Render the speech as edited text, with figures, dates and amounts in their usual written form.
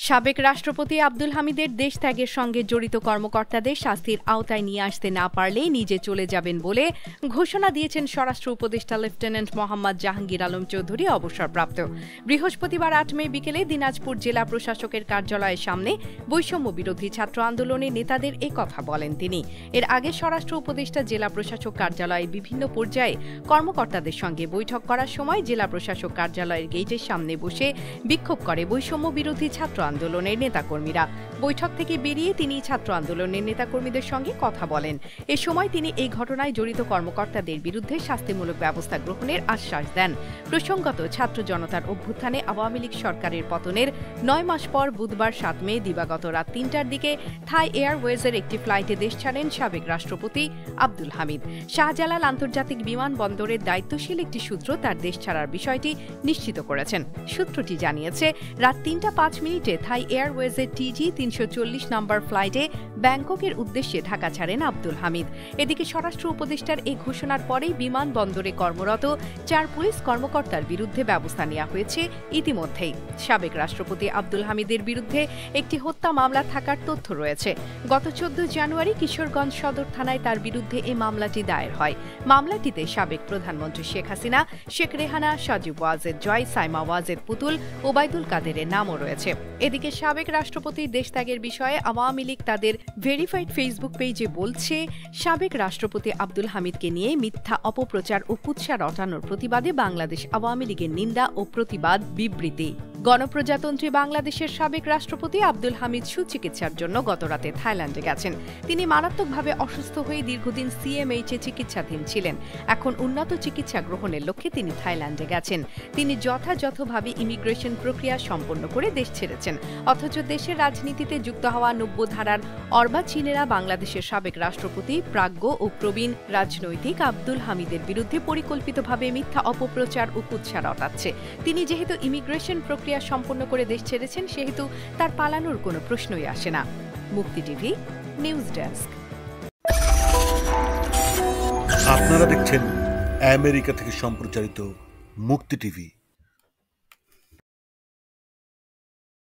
সাবেক রাষ্ট্রপতি আব্দুল হামিদের দেশ ত্যাগের সঙ্গে জড়িত কর্মকর্তাদের শাস্তির আওতায় নিয়ে আসতে না পারলে নিজে চলে যাবেন বলে ঘোষণা দিয়েছেন স্বরাষ্ট্র উপদেষ্টা লেফটেন্যান্ট মোহাম্মদ জাহাঙ্গীর আলম চৌধুরী অবসরপ্রাপ্ত। বৃহস্পতিবার ৮ মে বিকেলে দিনাজপুর জেলা প্রশাসকের কার্যালয়ের সামনে বৈষম্য বিরোধী ছাত্র আন্দোলনের নেতাদের এ কথা বলেন তিনি। এর আগে স্বরাষ্ট্র উপদেষ্টা জেলা প্রশাসক কার্যালয়ে বিভিন্ন পর্যায়ে কর্মকর্তাদের সঙ্গে বৈঠক করার সময় জেলা প্রশাসক কার্যালয়ের গেটের সামনে বসে বিক্ষোভ করে বৈষম্য বিরোধী ছাত্র আন্দোলনের নেতাকর্মীরা। বৈঠক থেকে বেরিয়ে তিনি ছাত্র আন্দোলনের নেতাকর্মীদের সঙ্গে কথা বলেন। এ সময় তিনি এই ঘটনায় জড়িত কর্মকর্তাদের বিরুদ্ধে শাস্তিমূলক ব্যবস্থা গ্রহণের আশ্বাস দেন। প্রসঙ্গত, ছাত্র জনতার অভ্যুত্থানে আওয়ামী লীগ সরকারের পতনের ৯ মাস পর বুধবার ৭ মে দিবাগত রাত ৩টার দিকে থাই এয়ারওয়েজের একটি ফ্লাইটে দেশ ছাড়েন সাবেক রাষ্ট্রপতি আব্দুল হামিদ। শাহজালাল আন্তর্জাতিক বিমানবন্দরের দায়িত্বশীল একটি সূত্র তার দেশ ছাড়ার বিষয়টি নিশ্চিত করেছেন। সূত্রটি জানিয়েছে, রাত ৩টা ৫ মিনিটে থাই এয়ারওয়েজের টিজি ৩৪০ নম্বর ফ্লাইটে ব্যাংককের উদ্দেশ্যে ঢাকা ছাড়েন আব্দুল হামিদ। এদিকে স্বরাষ্ট্র উপদেষ্টার এই ঘোষণার পরেই বিমানবন্দরে কর্মরত ৪ পুলিশ কর্মকর্তার বিরুদ্ধে ব্যবস্থা নেওয়া হয়েছে। ইতিমধ্যেই সাবেক রাষ্ট্রপতি আব্দুল হামিদের বিরুদ্ধে একটি হত্যা মামলা থাকার তথ্য রয়েছে। গত ১৪ জানুয়ারি কিশোরগঞ্জ সদর থানায় তার বিরুদ্ধে এই মামলাটি দায়ের হয়। মামলাটিতে সাবেক প্রধানমন্ত্রী শেখ হাসিনা, শেখ রেহানা, সজীব ওয়াজেদ জয়, সাইমা ওয়াজেদ পুতুল, ওবায়দুল কাদেরের নামও রয়েছে। এদিকে সাবেক রাষ্ট্রপতির দেশত্যাগের বিষয়ে আওয়ামী লীগ তাদের ভেরিফাইড ফেসবুক পেজে বলছে, সাবেক রাষ্ট্রপতি আব্দুল হামিদকে নিয়ে মিথ্যা অপপ্রচার ও কুৎসা রটানোর প্রতিবাদে বাংলাদেশ আওয়ামী লীগের নিন্দা ও প্রতিবাদ বিবৃতি। গণপ্রজাতন্ত্রী বাংলাদেশের সাবেক রাষ্ট্রপতি আব্দুল হামিদ সুচিকিৎসার জন্য গতরাতে থাইল্যান্ডে গেছেন। তিনি মারাত্মকভাবে অসুস্থ হয়ে দীর্ঘদিন সিএমএইচে চিকিৎসাধীন ছিলেন। এখন উন্নত চিকিৎসা গ্রহণের লক্ষ্যে তিনি থাইল্যান্ডে গেছেন। তিনি যথাযথভাবে ইমিগ্রেশন প্রক্রিয়া সম্পন্ন করে দেশ ছেড়েছেন। অথচ দেশের রাজনীতিতে যুক্ত হওয়া ৯০ ধারার অর্বাচীনেরা বাংলাদেশের সাবেক রাষ্ট্রপতি, প্রাজ্ঞ ও প্রবীণ রাজনৈতিক আব্দুল হামিদের বিরুদ্ধে পরিকল্পিতভাবে মিথ্যা অপপ্রচার ও কুৎসা রটাচ্ছে। তিনি যেহেতু ইমিগ্রেশন প্রক্রিয়া সম্পন্ন করে দেশ ছেড়েছেন, সেহেতু তার পালানোর কোনো প্রশ্নই আসে না। মুক্তি টিভি নিউজ ডেস্ক। আপনারা দেখছেন আমেরিকা থেকে সম্প্রচারিত মুক্তি টিভি।